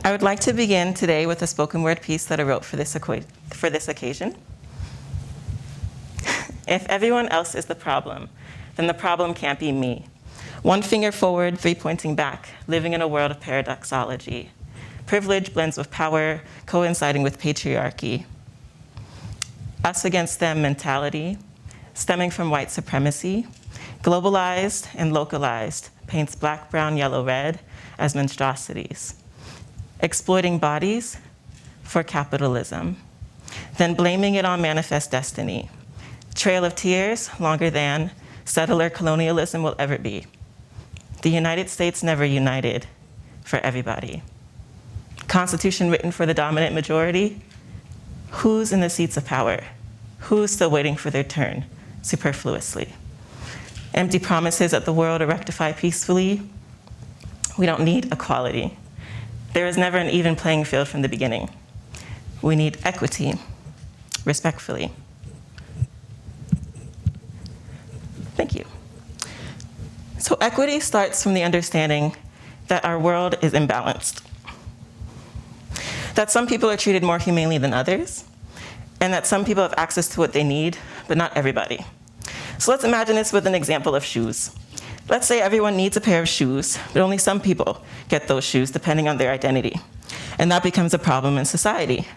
I would like to begin today with a spoken word piece that I wrote for this occasion. If everyone else is the problem, then the problem can't be me. One finger forward, three pointing back, living in a world of paradoxology. Privilege blends with power, coinciding with patriarchy. Us against them mentality, stemming from white supremacy, globalized and localized, paints black, brown, yellow, red as monstrosities. Exploiting bodies for capitalism, then blaming it on manifest destiny. Trail of tears longer than settler colonialism will ever be. The United States never united for everybody. Constitution written for the dominant majority. Who's in the seats of power? Who's still waiting for their turn, superfluously? Empty promises that the world will rectify peacefully. We don't need equality. There is never an even playing field from the beginning. We need equity, respectfully. Thank you. So equity starts from the understanding that our world is imbalanced, that some people are treated more humanely than others, and that some people have access to what they need, but not everybody. So let's imagine this with an example of shoes. Let's say everyone needs a pair of shoes, but only some people get those shoes depending on their identity. And that becomes a problem in society.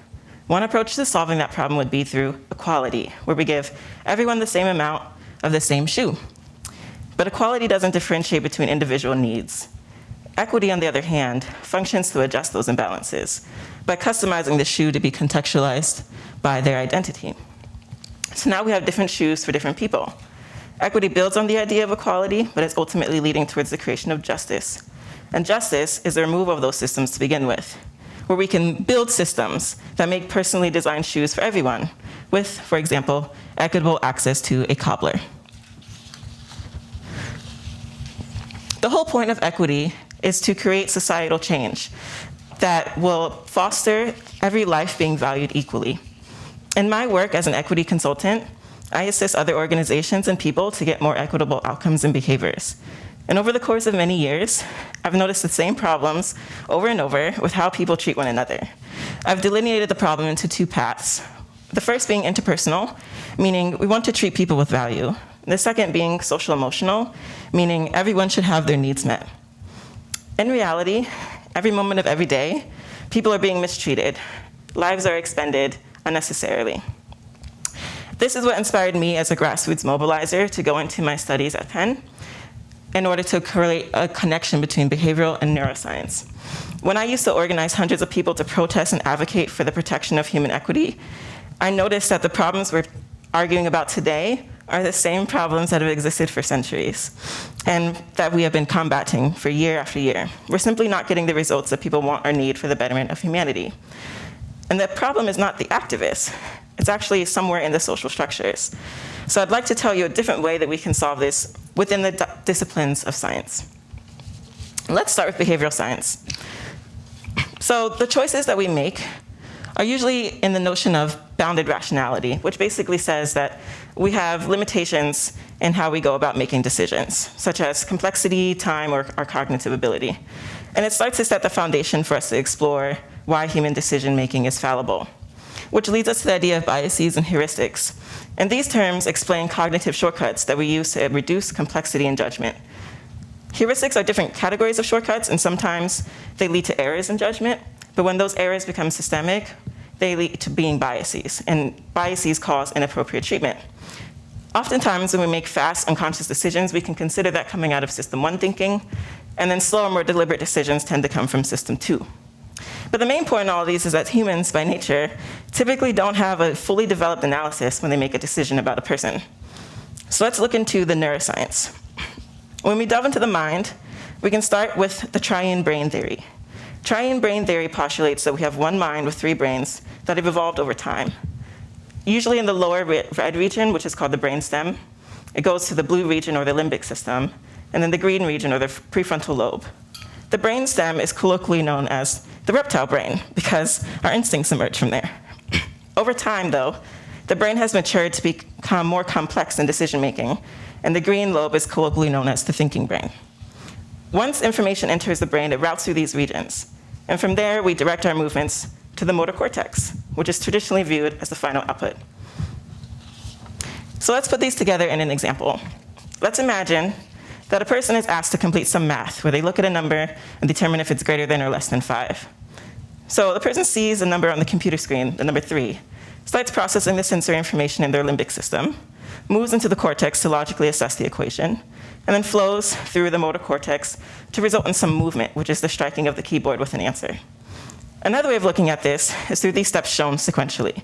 One approach to solving that problem would be through equality, where we give everyone the same amount of the same shoe. But equality doesn't differentiate between individual needs. Equity, on the other hand, functions to adjust those imbalances by customizing the shoe to be contextualized by their identity. So now we have different shoes for different people. Equity builds on the idea of equality, but is ultimately leading towards the creation of justice. And justice is the removal of those systems to begin with, where we can build systems that make personally designed shoes for everyone, with, for example, equitable access to a cobbler. The whole point of equity is to create societal change that will foster every life being valued equally. In my work as an equity consultant, I assist other organizations and people to get more equitable outcomes and behaviors. And over the course of many years, I've noticed the same problems over and over with how people treat one another. I've delineated the problem into two paths. The first being interpersonal, meaning we want to treat people with value. The second being social emotional, meaning everyone should have their needs met. In reality, every moment of every day, people are being mistreated. Lives are expended unnecessarily. This is what inspired me as a grassroots mobilizer to go into my studies at Penn in order to create a connection between behavioral and neuroscience. When I used to organize hundreds of people to protest and advocate for the protection of human equity, I noticed that the problems we're arguing about today are the same problems that have existed for centuries and that we have been combating for year after year. We're simply not getting the results that people want or need for the betterment of humanity. And the problem is not the activists. It's actually somewhere in the social structures. So I'd like to tell you a different way that we can solve this within the disciplines of science. Let's start with behavioral science. So the choices that we make are usually in the notion of bounded rationality, which basically says that we have limitations in how we go about making decisions, such as complexity, time, or our cognitive ability. And it starts to set the foundation for us to explore why human decision-making is fallible, which leads us to the idea of biases and heuristics. And these terms explain cognitive shortcuts that we use to reduce complexity in judgment. Heuristics are different categories of shortcuts, and sometimes they lead to errors in judgment, but when those errors become systemic, they lead to being biases, and biases cause inappropriate treatment. Oftentimes, when we make fast, unconscious decisions, we can consider that coming out of system 1 thinking, and then slower, more deliberate decisions tend to come from system 2. But the main point in all of these is that humans, by nature, typically don't have a fully developed analysis when they make a decision about a person. So let's look into the neuroscience. When we delve into the mind, we can start with the triune brain theory. Triune brain theory postulates that we have one mind with 3 brains that have evolved over time. Usually in the lower red region, which is called the brainstem, it goes to the blue region or the limbic system, and then the green region or the prefrontal lobe. The brainstem is colloquially known as the reptile brain because our instincts emerge from there. Over time, though, the brain has matured to become more complex in decision-making, and the green lobe is colloquially known as the thinking brain. Once information enters the brain, it routes through these regions, And from there, we direct our movements to the motor cortex, which is traditionally viewed as the final output. So let's put these together in an example. Let's imagine that a person is asked to complete some math where they look at a number and determine if it's greater than or less than 5. So the person sees a number on the computer screen, the number 3, starts processing the sensory information in their limbic system, moves into the cortex to logically assess the equation, and then flows through the motor cortex to result in some movement, which is the striking of the keyboard with an answer. Another way of looking at this is through these steps shown sequentially.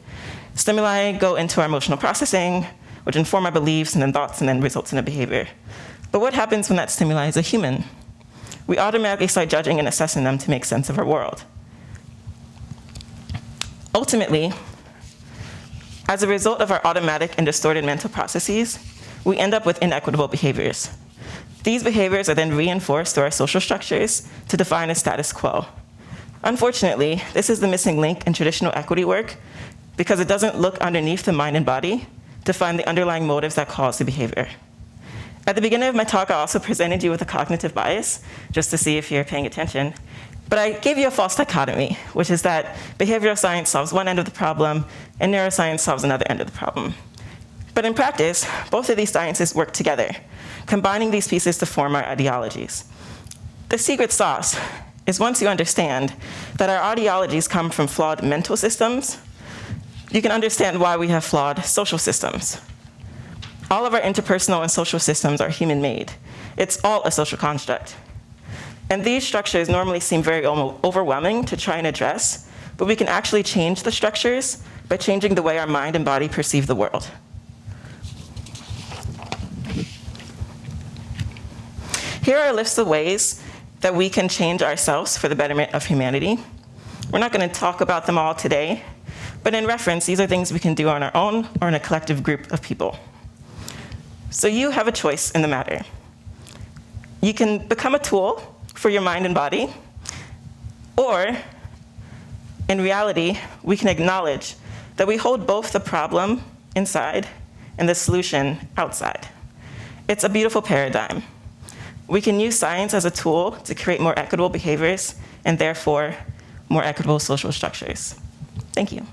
Stimuli go into our emotional processing, which inform our beliefs and then thoughts and then results in a behavior. But what happens when that stimuli is a human? We automatically start judging and assessing them to make sense of our world. Ultimately, as a result of our automatic and distorted mental processes, we end up with inequitable behaviors. These behaviors are then reinforced through our social structures to define a status quo. Unfortunately, this is the missing link in traditional equity work because it doesn't look underneath the mind and body to find the underlying motives that cause the behavior. At the beginning of my talk, I also presented you with a cognitive bias, just to see if you're paying attention. But I gave you a false dichotomy, which is that behavioral science solves one end of the problem and neuroscience solves another end of the problem. But in practice, both of these sciences work together, combining these pieces to form our ideologies. The secret sauce is once you understand that our ideologies come from flawed mental systems, you can understand why we have flawed social systems. All of our interpersonal and social systems are human-made. It's all a social construct. And these structures normally seem very overwhelming to try and address, but we can actually change the structures by changing the way our mind and body perceive the world. Here are a list of ways that we can change ourselves for the betterment of humanity. We're not going to talk about them all today, but in reference, these are things we can do on our own or in a collective group of people. So you have a choice in the matter. You can become a tool for your mind and body, or in reality, we can acknowledge that we hold both the problem inside and the solution outside. It's a beautiful paradigm. We can use science as a tool to create more equitable behaviors and therefore more equitable social structures. Thank you.